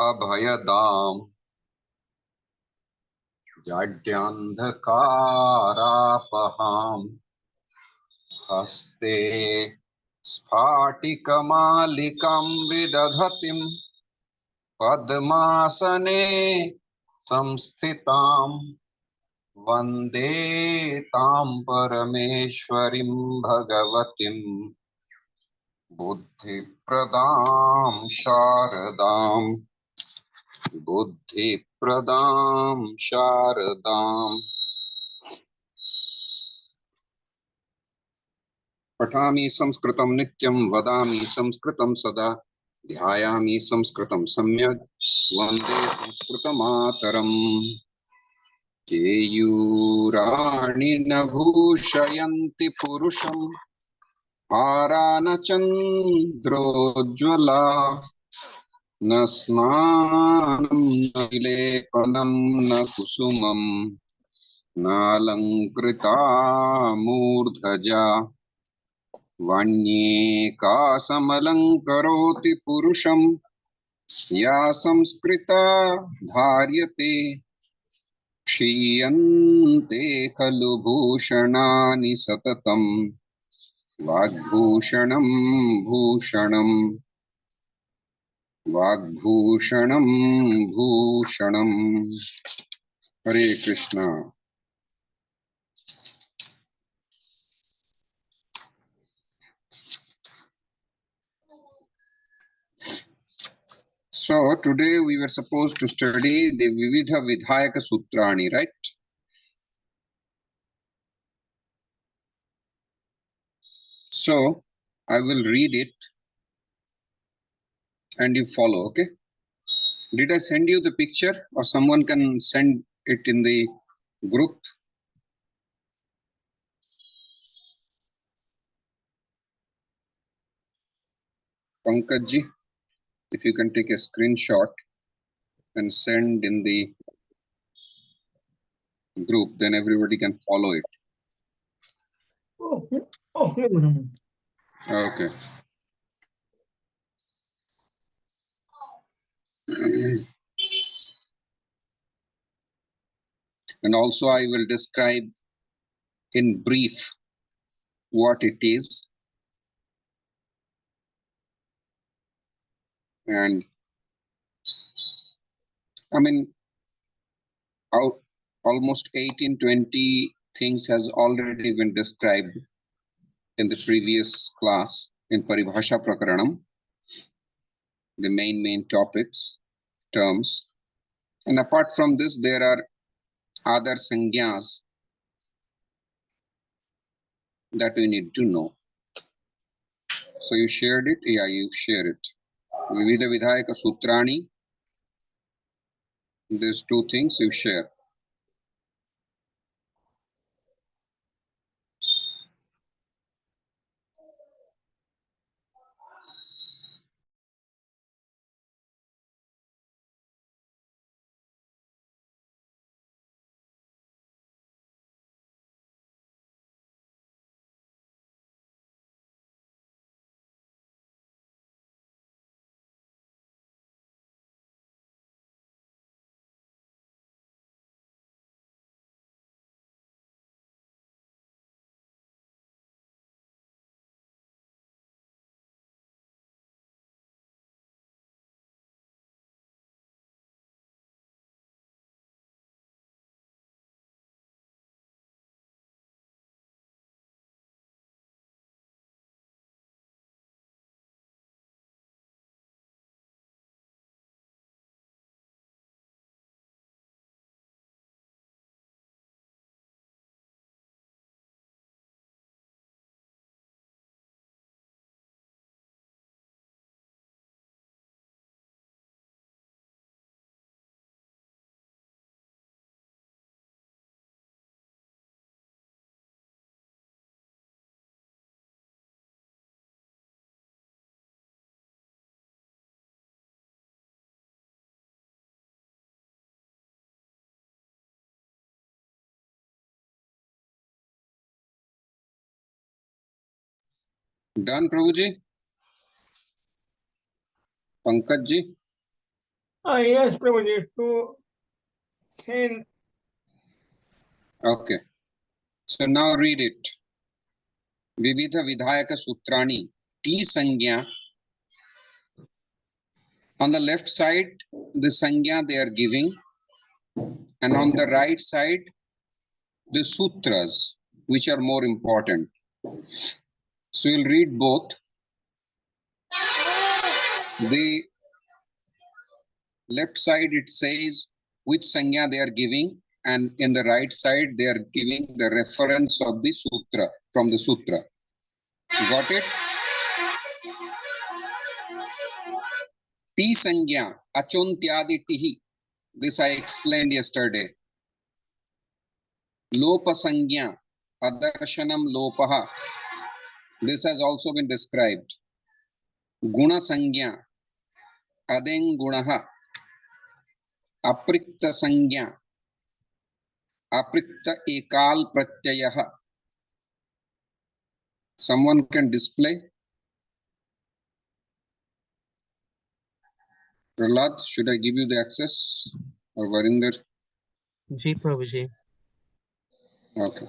अभयदाम् जाड्यान्धकारापहाम् हस्ते स्फाटिकमालिकां विदधतीं पद्मासने संस्थिताम् वन्दे तां परमेश्वरीं भगवतीं बुद्धिप्रदां शारदाम् बुद्धिप्रदां शारदाम्। पठामि संस्कृतं नित्यं वदामि संस्कृतं सदा ध्यायामि संस्कृतं सम्यक् वन्दे संस्कृतमातरम्। केयूराणि न भूषयन्ति पुरुषं हारा न चन्द्रोज्ज्वला न स्नानं न विलेपनं न कुसुमं नालङ्कृता मूर्धजा वाण्येकासमलङ्करोति पुरुषं या संस्कृता धार्यते क्षीयन्ते खलु भूषणानि सततं वाग्भूषणं भूषणं वाग्भूषणं भूषणं। हरे Krishna. So today we were supposed to study the Vividha Vidhayaka Sutrani, right? So I will read it and you follow, okay? Did I send you the picture or someone can send it in the group? Pankaj ji, if you can take a screenshot and send in the group, then everybody can follow it. Okay. Okay. And also I will describe in brief what it is. And I mean, almost 18-20 things has already been described in the previous class in Paribhasha Prakaranam, the main topics, terms. And apart from this, there are other sangyas that we need to know. So you shared it? Yeah, you share it. Vividha Vidhayaka Sutrani. These two things you share. Done, Prabhuji? Pankaj ji? Yes, Prabhuji, to send. Okay. So now read it. Vividha Vidhayaka Sutrani. T Sangya. On the left side, the Sangya they are giving. And on the right side, the Sutras, which are more important. So you'll read both. The left side, it says which Sangya they are giving. And in the right side, they are giving the reference of the Sutra, from the Sutra. Got it? T Sangya, Achontyadi Tihi. This I explained yesterday. Lopa Sangya, Adarshanam Lopaha. This has also been described. Guna Sangya, Adeng Gunaha. Aprikta Sangya, Aprikta Ekal Pratyayaha. Someone can display? Prahlad, should I give you the access? Or Varinder? Ji Prabhuji. Okay.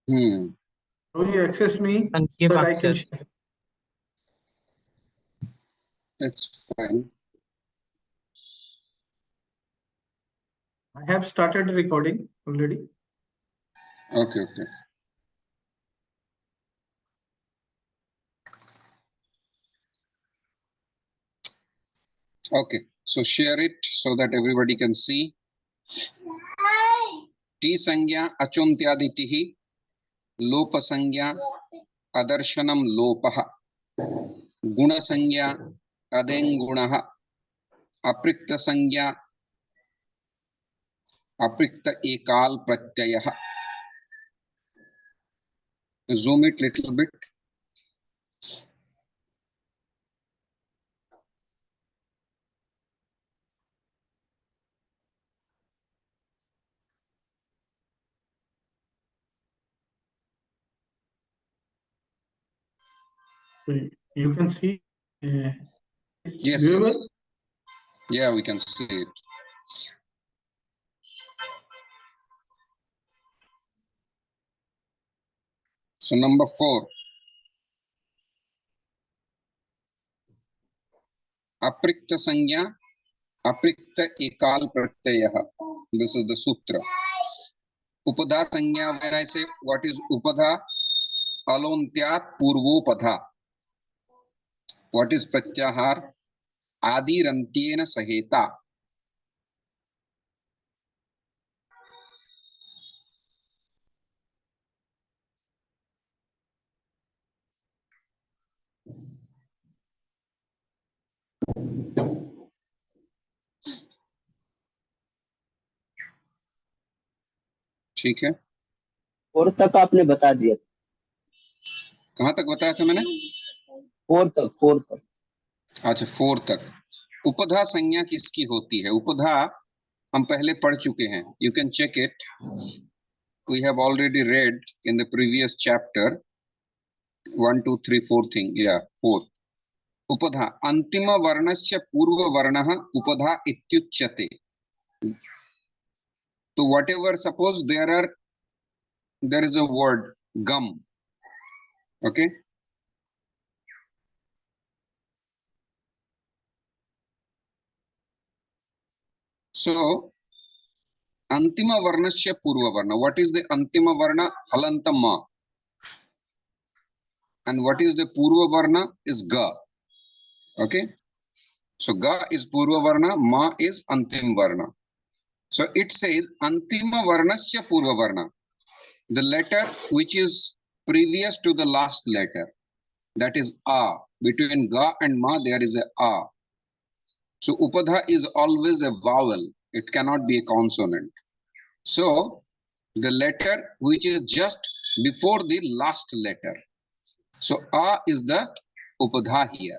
Will you access me And give so that I can access. share? That's fine. I have started recording already. Okay, okay. Okay, so share it so that everybody can see. T Sangya Achontyaditihi, Lopa Sangya Adarshanam Lopaha, Guna Sangya Adeng Gunaha, Aprikta Sangya Aprikta Ekal Pratyayaha. Zoom it little bit. So you can see. Yes, Viewable? yes. Yeah, we can see it. So number 4. Aprikta Sangya, Aprikta Ekal Pratyayaha. This is the sutra. Upadha Sangya, where I say what is Upadha? Alontyat Purvopadha. What is Pratyahar? Adirantyena Saheta. ठीक है? Four तक आपने बता दिया था। कहाँ तक बताया था मैंने? फोर तक। अच्छा, 4 तक। उपधा संज्ञा किसकी होती है? उपधा हम पहले पढ़ चुके हैं. You can check it. We have already read in the previous chapter. 1, 2, 3, 4 thing. Yeah, 4. उपधा अंतिम वर्णस्य पूर्व वर्णः उपधा इत्युच्यते. So whatever, suppose there is a word gum. Okay. So antima varnasya purva varna. What is the antima varna? Halantama. And what is the purva varna? Is ga. Okay. So ga is purva varna, ma is antim varna. So it says antima varnasya purva varna. The letter which is previous to the last letter. That is a. Between ga and ma there is a a. So upadha is always a vowel. It cannot be a consonant. So the letter which is just before the last letter. So a is the upadha here.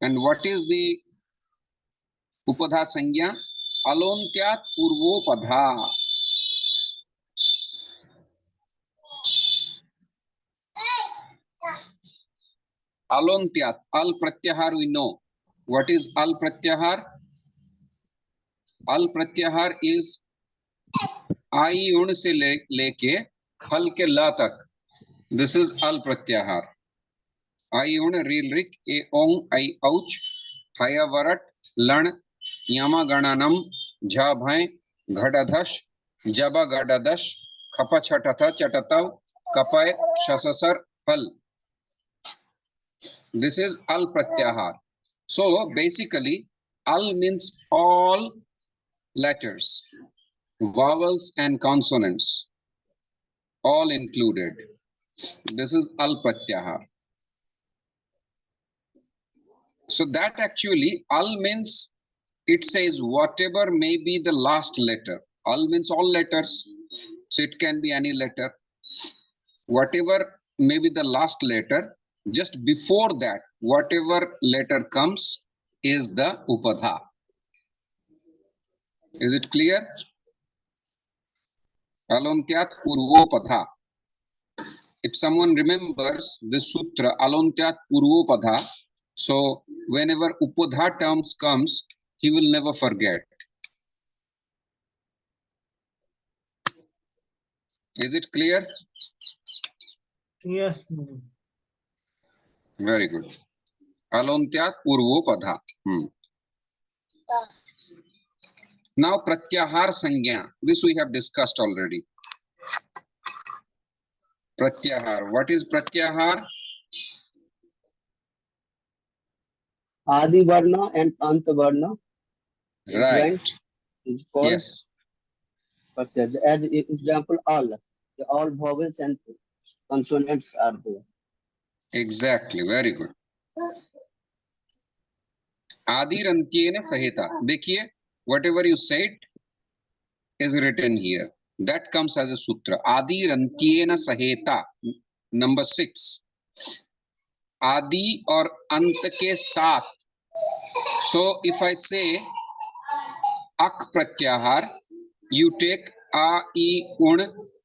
And what is the upadha sangya? Alontyat purvopadha. Alontyat, al pratyahar we know. What is al pratyahar? Al pratyahar is आई उण से लेके हल के ला तक. This is all प्रत्याहार. आई उण reel रिक ए ओंग आई औच हया वरट लण यामा गणानम झा भय घड़धश जब गड़दश खप छटथ चटतव कपय शससर फल. This is al pratyahar. So basically al means all letters, vowels and consonants, all included. This is al pratyahar. So that actually al means it says whatever may be the last letter. Al means all letters, so it can be any letter. Whatever may be the last letter, just before that whatever letter comes is the upadha. Is it clear? Alontyat purvopadha. If someone remembers this sutra alontyat purvopadha, so whenever upadha terms comes, he will never forget. Is it clear? Yes. Very good. Alontyat purvopadha. Now pratyahar sangya. This we have discussed already. Pratyahar. What is pratyahar? Adi Varna and Ant Varna Right. joint is called Yes. pratyahar. As example, all vowels and consonants are there. Exactly. Very good. Adirantyena sahita. देखिए, whatever you said is written here. That comes as a sutra. Adirantyena sahita. Number 6. Adi और अंत के साथ. So if I say ak pratyahar, you take a, I, un,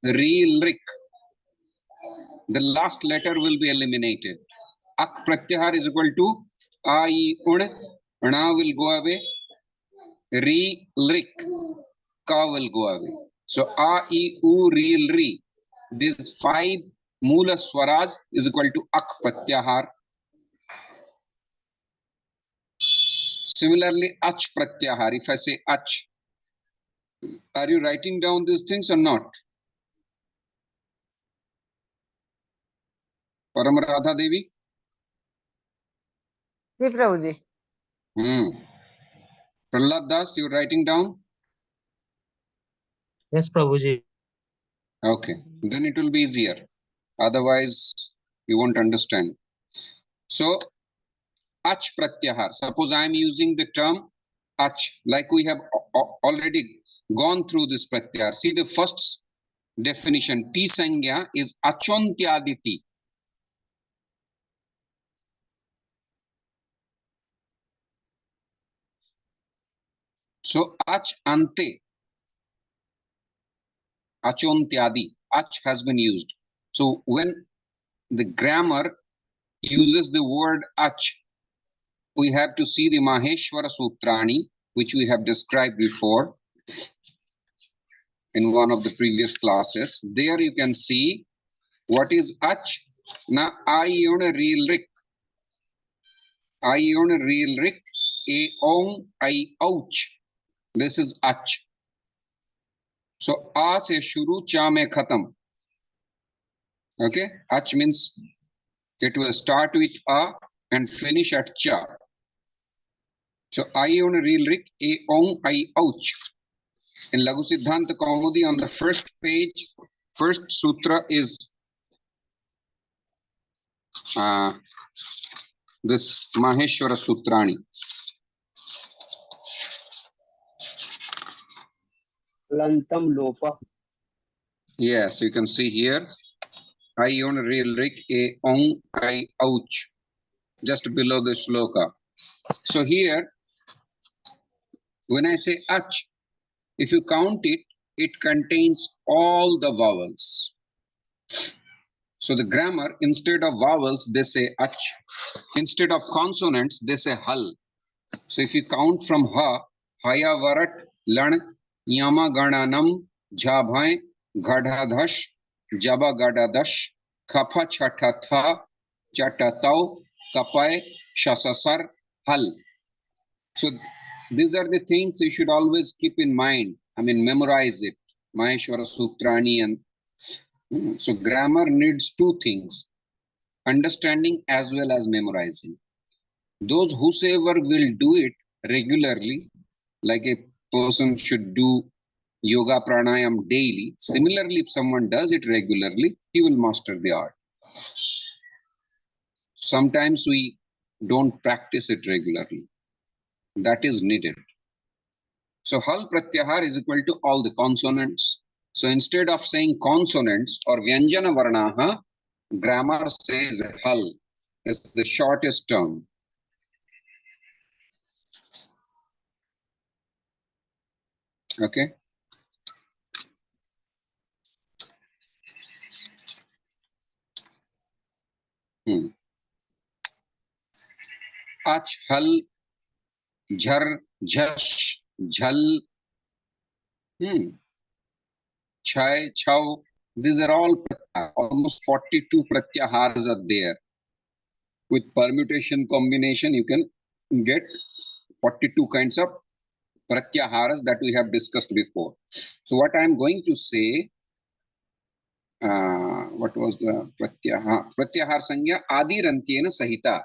ri, rik. The last letter will be eliminated. Ak pratyahar is equal to a, I, un, na will go away, ri, rik, ka will go away. So a, I, u, ri, ri. These 5 moola swaras is equal to ak pratyahar. Similarly, ach pratyahar. If I say ach, are you writing down these things or not? Param Radha Devi? जी प्रभु जी. Prahlad Das, you're writing down? Yes, Prabhuji. Okay, then it will be easier. Otherwise, you won't understand. So, ach pratyahar. Suppose I am using the term ach, like we have already gone through this pratyahar. See the first definition. T sangya is achontyaditi. So, ach ante. Achontyadi. Ach has been used. So, when the grammar uses the word ach, we have to see the Maheshwara Sutrani, which we have described before in one of the previous classes. There you can see what is ach. Na ayun real rik. Ayun real rik. A ong I ouch. This is ach. So a se shuru cha mein khatam. Okay, ach means it will start with a and finish at cha. So ayun real rik. A ong I ouch. In Laghu Siddhanta Kaumudi, on the first page, first sutra is this Maheshwara Sutrani. Lantam Lopa. Yes, you can see here. I on real rik a ong I ouch. Just below the shloka. So here, When I say ach, if you count it, it contains all the vowels. So the grammar, instead of vowels, they say ach. Instead of consonants, they say hal. So if you count from ha, haya varat, lan, yama gananam, jhabhai, gadhadash, jaba gadadash, kapha chatatha, chatatau, kapai, shasasar, hal. So these are the things you should always keep in mind. I mean, memorize it. Maheshwara Sutrani. And so grammar needs two things, understanding as well as memorizing. Those whosoever will do it regularly, like a person should do yoga pranayam daily. Similarly, if someone does it regularly, he will master the art. Sometimes we don't practice it regularly. That is needed. So hal pratyahar is equal to all the consonants. So instead of saying consonants or vyanjana varnaha, grammar says hal is the shortest term. Okay. Ach, hal, jhar, jhash, jhal, chai, chau. These are all almost 42 pratyaharas are there. With permutation combination, you can get 42 kinds of pratyaharas that we have discussed before. So what I am going to say, what was the pratyahar sanya adi rantyena sahita.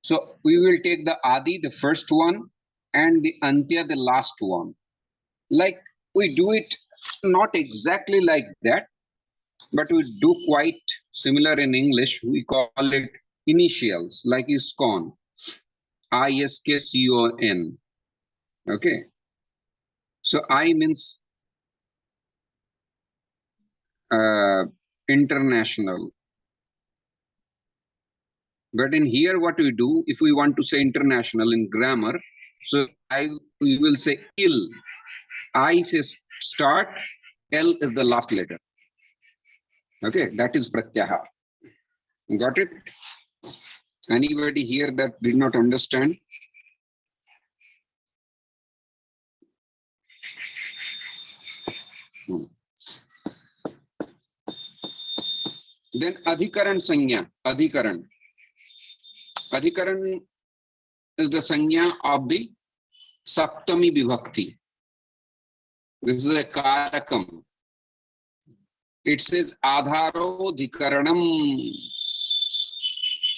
So we will take the adi, the first one, and the antya, the last one. Like we do it not exactly like that, but we do quite similar in English. We call it initials, like ISKCON, ISKCON. Okay. So I means international. But in here, what we do, if we want to say international in grammar, so we will say il. I says start, L is the last letter. Okay, that is pratyahar. Got it? Anybody here that did not understand? Then adhikaran sanya, adhikaran. Adhikaran is the sanya of the saptami vibhakti. This is a karakam. It says adharo dhikaranam.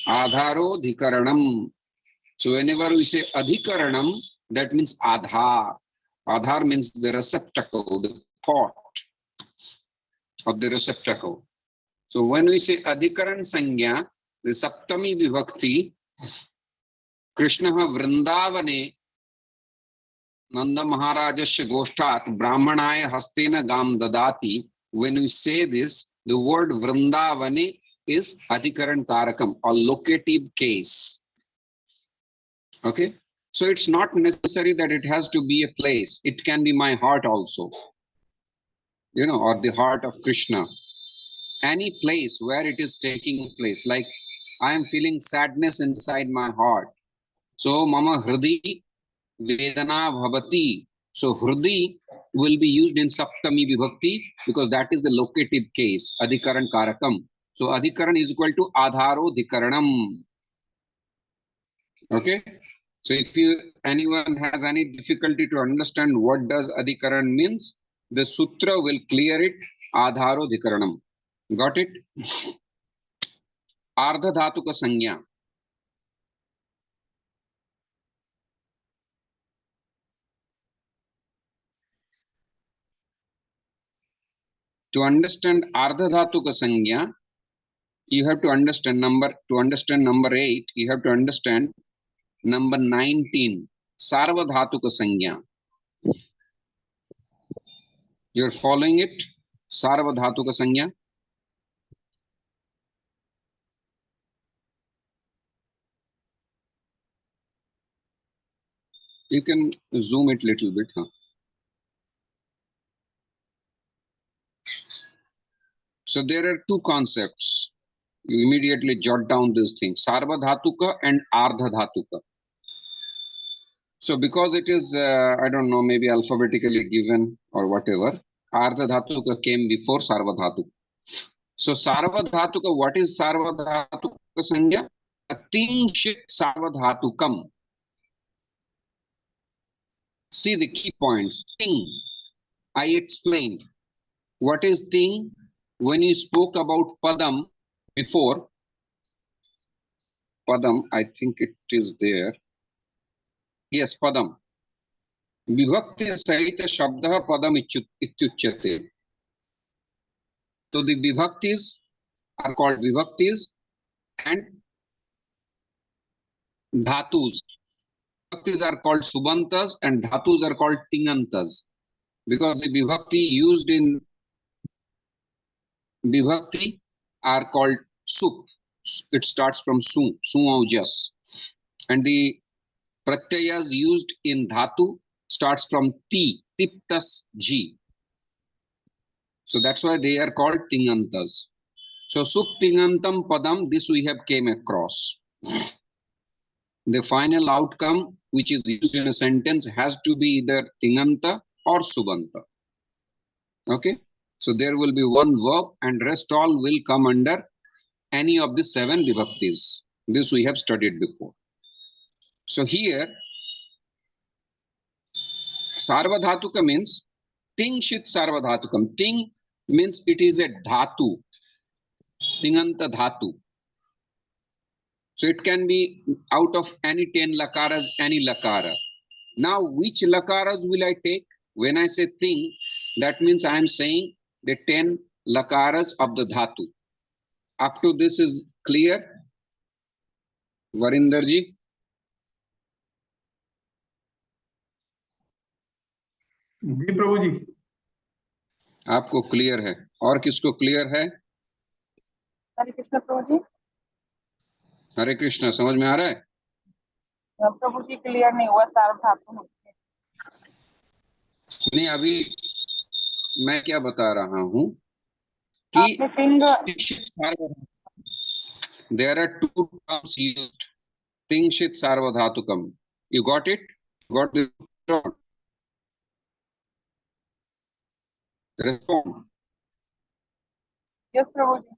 Adharo dhikaranam. So whenever we say adhikaranam, that means adhar. Adhar means the receptacle, the pot of the receptacle. So when we say adhikaran sanya, the saptami vibhakti, Krishna vrindavane Nanda Maharajasya Goshtat Brahmanaya Hastena Gam Dadati. When we say this, the word Vrindavane is Adhikaran Tarakam or locative case. Okay. So it's not necessary that it has to be a place. It can be my heart also, or the heart of Krishna. Any place where it is taking place, like I am feeling sadness inside my heart. So Mama Hridi Vedana Bhavati. So Hridi will be used in Saptami Vibhakti because that is the locative case, Adhikaran Karakam. So Adhikaran is equal to Adharo Dhikaranam. Okay. So if anyone has any difficulty to understand what does Adhikaran means, the sutra will clear it. Adharo Dhikaranam. Got it? Ardha Dhatuka Sanya. To understand Ardha Dhatuka Sanya, you have to understand number 8, you have to understand number 19, Sarvadhatuka Sanya. You're following it? Sarvadhatuka Sanya. You can zoom it little bit, huh? So there are two concepts. You immediately jot down these things: Sarvadhatuka and Ardhadhatuka. So because it is, I don't know, maybe alphabetically given or whatever, Ardhadhatuka came before Sarvadhatuka. So Sarvadhatuka, what is Sarvadhatuka Sangya? A thing shit Sarvadhatukam. See the key points. Thing. I explained. What is thing? When you spoke about Padam before, Padam, I think it is there. Yes, Padam. Vibhakti Sahita Shabda Padam Ityuchyate. So the Vibhaktis are called Vibhaktis and Dhatus. Vibhaktis are called Subantas and Dhatus are called Tingantas. Because the Vibhakti used in Vibhakti are called Sup. It starts from Su, Suaujas. And the Pratyayas used in Dhatu starts from Ti, Tiptas Ji. So that's why they are called Tingantas. So Sup Tingantam Padam, this we have came across. The final outcome which is used in a sentence has to be either Tinganta or Subanta. Okay? So there will be one verb and rest all will come under any of the 7 vibhaktis. This we have studied before. So here, Sarvadhatuka means Ting Shit Sarvadhatukam. Ting means it is a dhatu, Tinganta dhatu. So it can be out of any 10 lakaras, any lakara. Now, which lakaras will I take? When I say Ting, that means I am saying the 10 lakaras of the dhatu. Up to this is clear? Varindarji? जी प्रभु जी आपको clear है और किसको clear है? हरे कृष्ण प्रभु जी। हरे कृष्णा, समझ में आ रहा है? प्रभु जी क्लियर नहीं हुआ सार्वधातु। नहीं, अभी मैं क्या बता रहा हूं कि there are 2 terms used. Tingshit Sarvadhatukam. You got it? Got the respond. Yes, Prabhuji.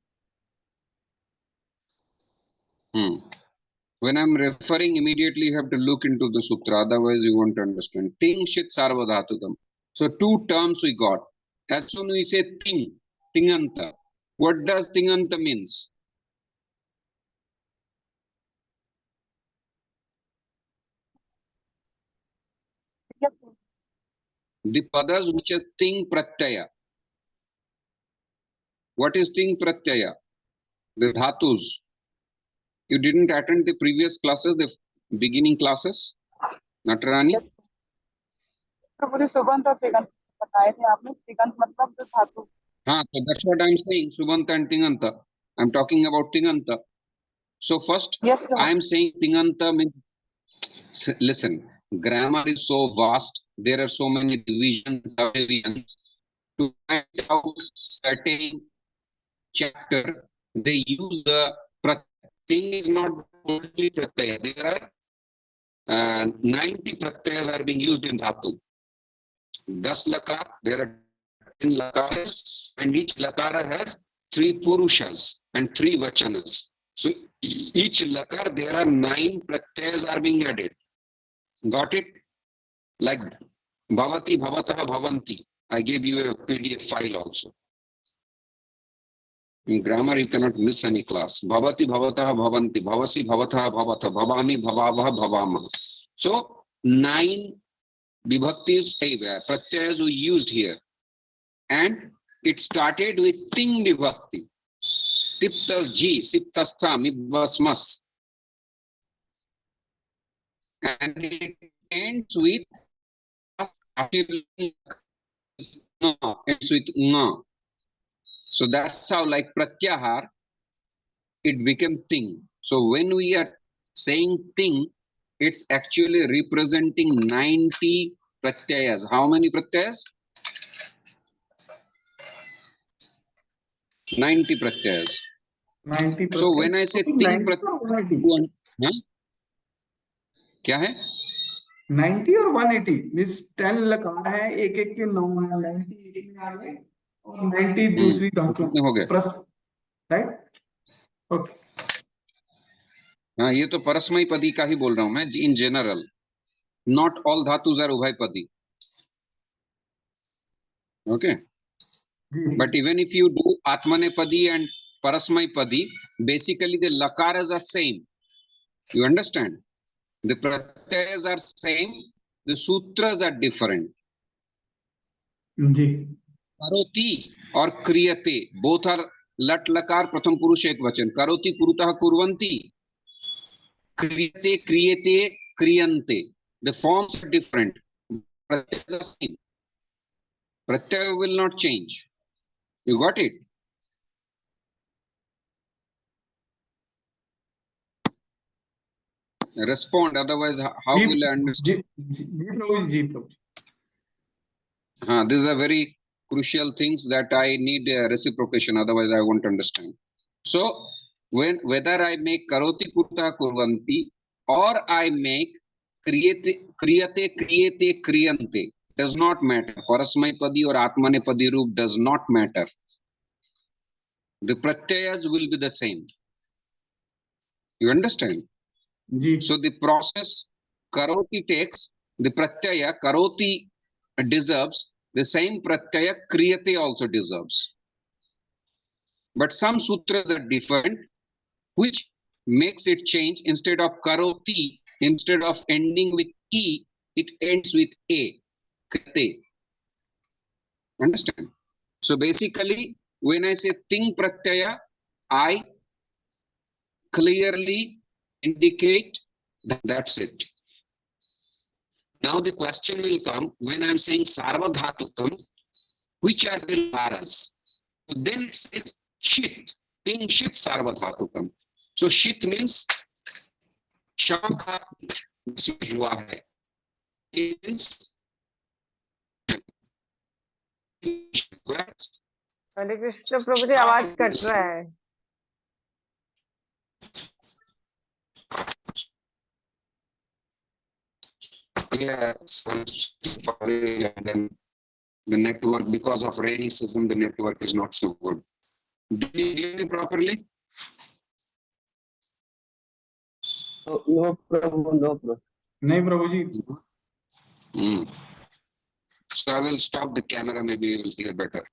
When I'm referring, immediately you have to look into the sutra, otherwise you won't understand. Tingshit Sarvadhatukam. So 2 terms we got. As soon as we say ting, tinganta, what does tinganta means? Yes, The padas which is ting pratyaya. What is ting pratyaya? The dhatus. You didn't attend the previous classes, the beginning classes, Natarani? yes. प्रभुजी सुबंत और तिगंत बताए थे आपने। तिगंत मतलब जो धातु। हाँ, so that's what I'm saying, Subanta and Tinganta. I'm talking about Tinganta. So first, Yes, I'm saying Tinganta means, listen, grammar is so vast, there are so many divisions, subdivisions. To find out certain chapter, they use the Ting is not only pratyaya. There are 90 pratyayas are being used in Dhatu. 10 lakar, there are 10 lakaras, and each lakara has 3 purushas and 3 vachanas. So each lakar, there are 9 pratyayas are being added. Got it? Like bhavati, bhavatah, bhavanti. I gave you a PDF file also. In grammar, you cannot miss any class. Bhavati, bhavatah, bhavanti. Bhavasi, bhavatah, bhavatah. Bhavami, bhavavah, bhavama. So 9 vibhaktis, pratyayas we used here. And it started with ting vibhakti. Tiptas ji, siptastha, mibvasmas. And it ends with nga. So that's how, like pratyahar, it became ting. So when we are saying ting, it's actually representing 90 pratyayas. How many pratyayas? 90 pratyayas. 90 So when I say ting 90 or 180? हाँ? क्या है? 90 और 180 means 10 लकार है, एक एक के 9 है, 90 एक में आ गए और 90 दूसरी धातु कितने हो गए? राइट? ओके, हाँ, ये तो परस्मय पदी का ही बोल रहा हूं मैं, in general. Not all dhatus are ubhayapadi. Okay. But even if you do atmanepadi and parasmaipadi, basically the lakaras are same. You understand? The pratyayas are same. The sutras are different. जी Karoti or kriyate, both are lat lakar pratham purush ekvachan. Karoti kurutah kurvanti. Kriyate kriyate kriyante. The forms are different. Pratyayas are same. Pratyaya will not change. You got it? Respond, otherwise how will I understand? जी प्रभु जी प्रभु These are very crucial things that I need reciprocation, otherwise I won't understand. So whether I make karoti kurta kurvanti or I make kriyate kriyante does not matter. Parasmaipadi or atmanepadi roop does not matter. The pratyayas will be the same. You understand? जी So the process karoti takes, the pratyaya karoti deserves the same pratyaya kriyate also deserves. But some sutras are different, which makes it change. Instead of karoti, instead of ending with e, it ends with a. Kriyate. Understand? So basically, when I say ting pratyaya, I clearly indicate that that's it. Now the question will come when I'm saying sarvadhatukam, which are the lakaras? So then it says shit, ting shit sarvadhatukam. So shit means shakha हुआ है. It means correct? हरे कृष्ण प्रभु जी, आवाज cut रहा है. Yeah, and then the network, because of rainy season, the network is not so good. Do you hear me properly? No Prabhu, no Prabhu. नहीं प्रभु जी So I will stop the camera, maybe you will hear better.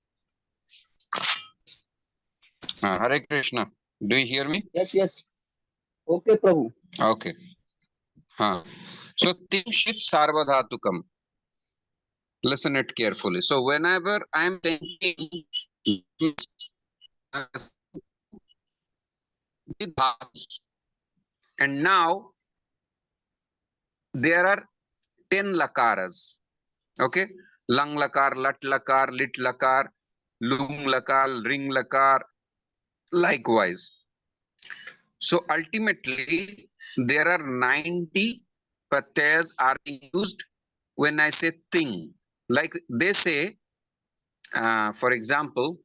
Hare Krishna. Do you hear me? Yes, yes. Okay, Prabhu. Okay. So Timshit Sarvadhatukam. Listen it carefully. So whenever I'm thinking and now there are 10 lakaras. Okay. Lang lakar, lat lakar, lit lakar, lung lakar, ring lakar, likewise. So ultimately, there are 90 pratyayas are used when I say thing. Like they say, for example,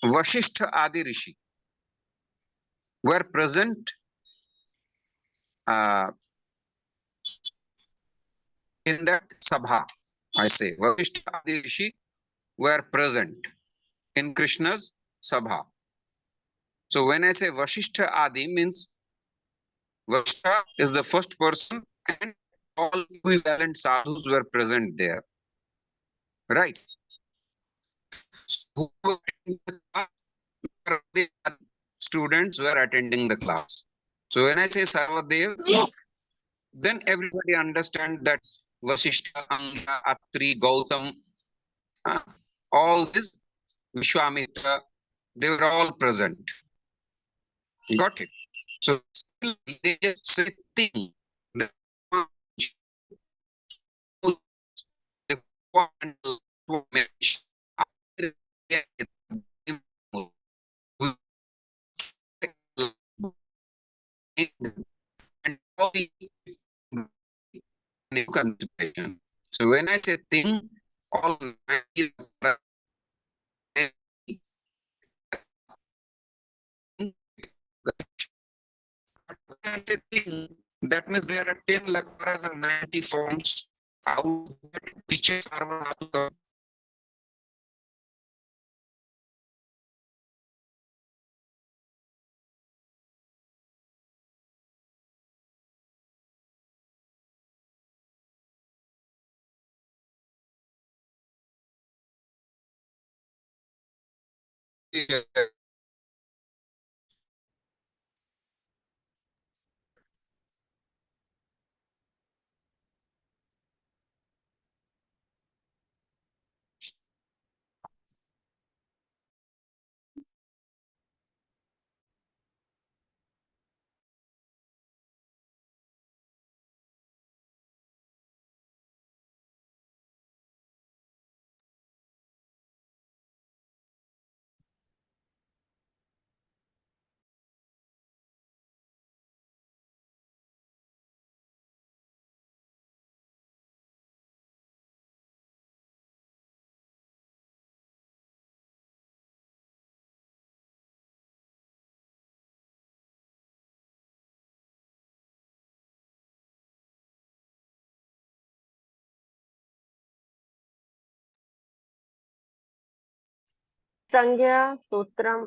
Vasishtha Adi Rishi were present in that sabha. I say Vasishtha Adi Rishi were present in Krishna's sabha. So when I say Vasishtha Adi, means Vasishtha is the first person and all equivalent sadhus were present there. Right? So, students were attending the class. So when I say Sarvadev, then everybody understands that Vasishtha, Anga, Atri, Gautam, all this Vishwamitra, they were all present. Got it? So still they just say thing. new conjugation. So when I say thing, all 90 that means there are 10 lakaras and 90 forms. Out of that, which is Sarvadhatuka? संज्ञा सूत्रम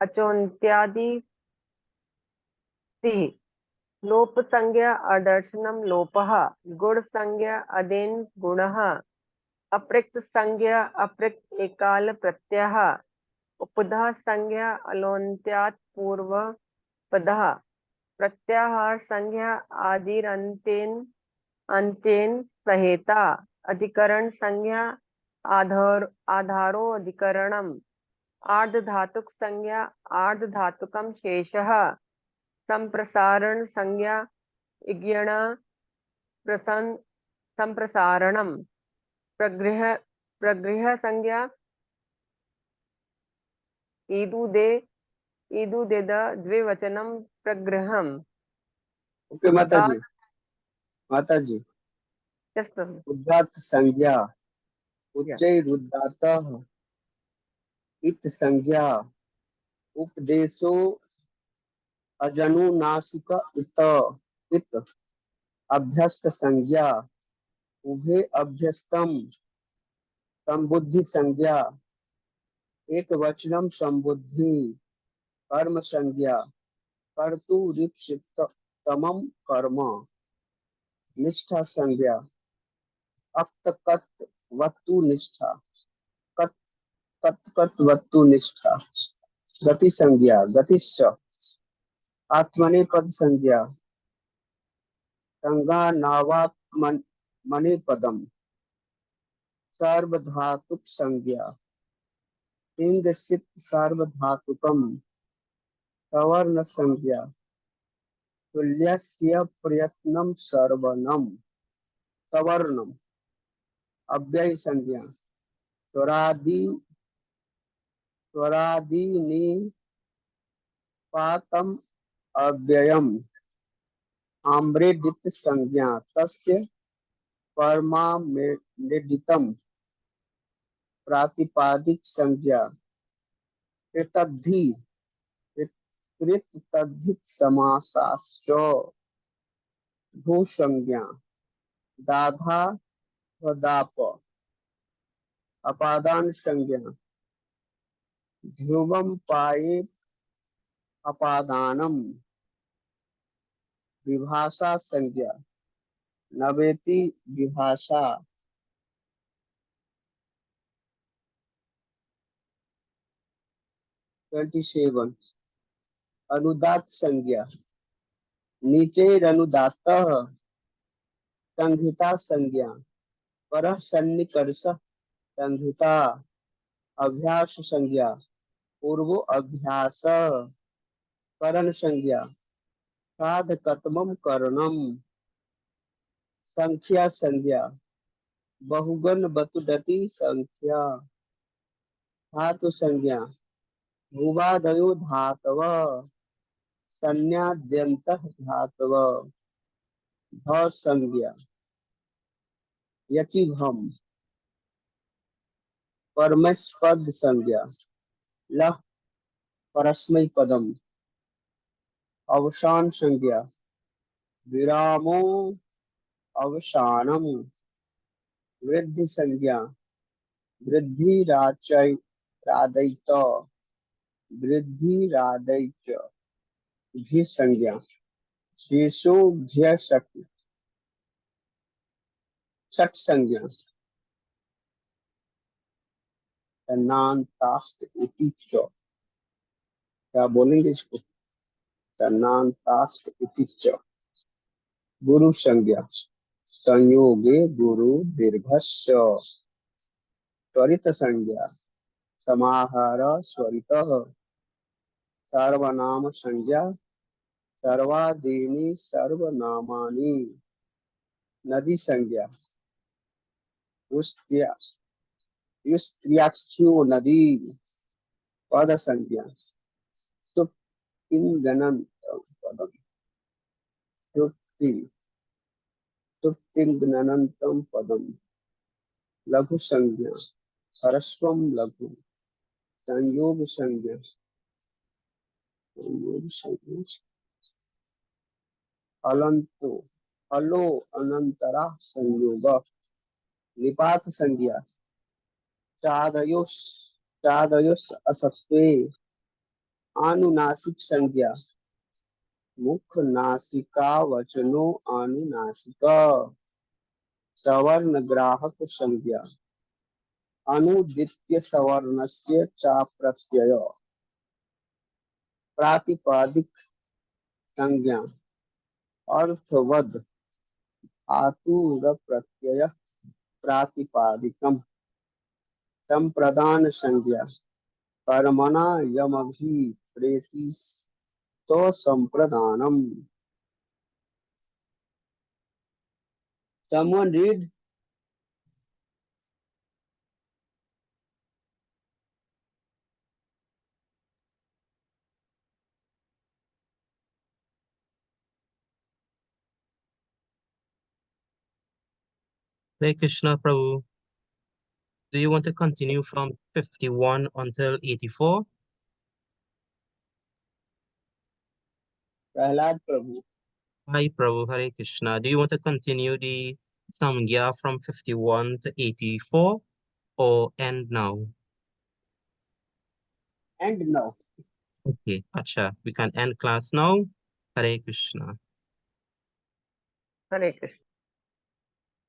अचोन्त्यादि लोप संज्ञा अदर्शनम लोपः गुण संज्ञा अदेन गुणः अप्रक्त संज्ञा अप्रक्त एकाल प्रत्ययः उपधा संज्ञा अलोन्त्यात् पूर्व पदः प्रत्याहार संज्ञा आदिरन्तेन अंत्येन सहेता अधिकरण संज्ञा आधारो अधिकरणम आर्ध धातुक संज्ञा आर्ध धातुकम शेषः संप्रसारण संज्ञा इज्ञण प्रसन संप्रसारणम प्रगृह प्रगृह संज्ञा ईदुदेद द्विवचनम प्रगृहम ओके माता जी। माता जी, यस प्रभु उदात्त संज्ञा उच्चै रुदातः इत संज्ञा उपदेशो अजनुनासिक इत अभ्यस्त संज्ञा उभे अभ्यस्तम संबुद्धि संज्ञा एक वचनम संबुद्धि कर्म संज्ञा कर्तु रिप्सित तमम कर्म निष्ठा संज्ञा अक्त कत वस्तु निष्ठा कत कत कत वस्तु निष्ठा गति संज्ञा गतिश्च आत्मने पद संज्ञा संज्ञा नावात्मने पदम सार्वधातुक संज्ञा तिंग सित सार्वधातुकम सवर्ण संज्ञा तुल्यस्य प्रयत्नम सर्वनम सवर्णम अव्यय संज्ञा स्वरादि स्वरादीनि पातम अव्ययम आम्रेडित संज्ञा तस्य परमामेडितम प्रातिपादिक संज्ञा कृतद्धि कृतद्धित समासाश्च भू संज्ञा दाधा वदाप अपादान संज्ञा ध्रुवम पाये अपादानम विभाषा संज्ञा नवेति विभाषा 27 अनुदात संज्ञा नीचे अनुदात संहिता संज्ञा पर सन्निकर्ष संहिता अभ्यास संज्ञा पूर्व अभ्यास करण संज्ञा साधकत्वम करणम संख्या संज्ञा बहुगण बतुडति संख्या धातु संज्ञा भूवादयो धातव संज्ञाद्यंत धातव ध संज्ञा यचिभम परमस्पद संज्ञा लह परस्मै पदम अवसान संज्ञा विरामो अवसानम वृद्धि संज्ञा वृद्धि राचय रादैत वृद्धि रादैच भी संज्ञा शेषो भ्य छठ संज्ञा तन्नान्तास्त इति च। क्या बोलेंगे इसको? तन्नान्तास्त इति च। गुरु संज्ञा संयोगे गुरु दीर्घस्य त्वरित संज्ञा समाहार स्वरितः सर्वनाम संज्ञा सर्वादीनि सर्वनामानि नदी संज्ञा युस्त्र्याख्यो नदी पद संज्ञा सुप्तिंगनन्तं पदम सुप्तिंगनन्तं पदम लघु संज्ञा ह्रस्वं लघु संयोग संज्ञा अलंतो अलो अनंतरा संयोग निपात संज्ञा चादयोस असत्वे आनुनासिक संज्ञा मुख नासिका वचनो आनुनासिका सवर्ण ग्राहक संज्ञा अनुदित्य सवर्णस्य चा प्रत्यय प्रातिपादिक संज्ञा अर्थवद आतुर प्रत्यय प्रातिपादिकम संप्रदान संज्ञा कर्मणा यमभिप्रेति तो संप्रदानम। Someone read. Hare Krishna, Prabhu. Do you want to continue from 51 until 84? Prahlad Prabhu Hi, Prabhu. Hare Krishna. Do you want to continue the Samgya from 51 to 84 or end now? and now. Okay, acha. We can end class now. Hare Krishna. Hare Krishna.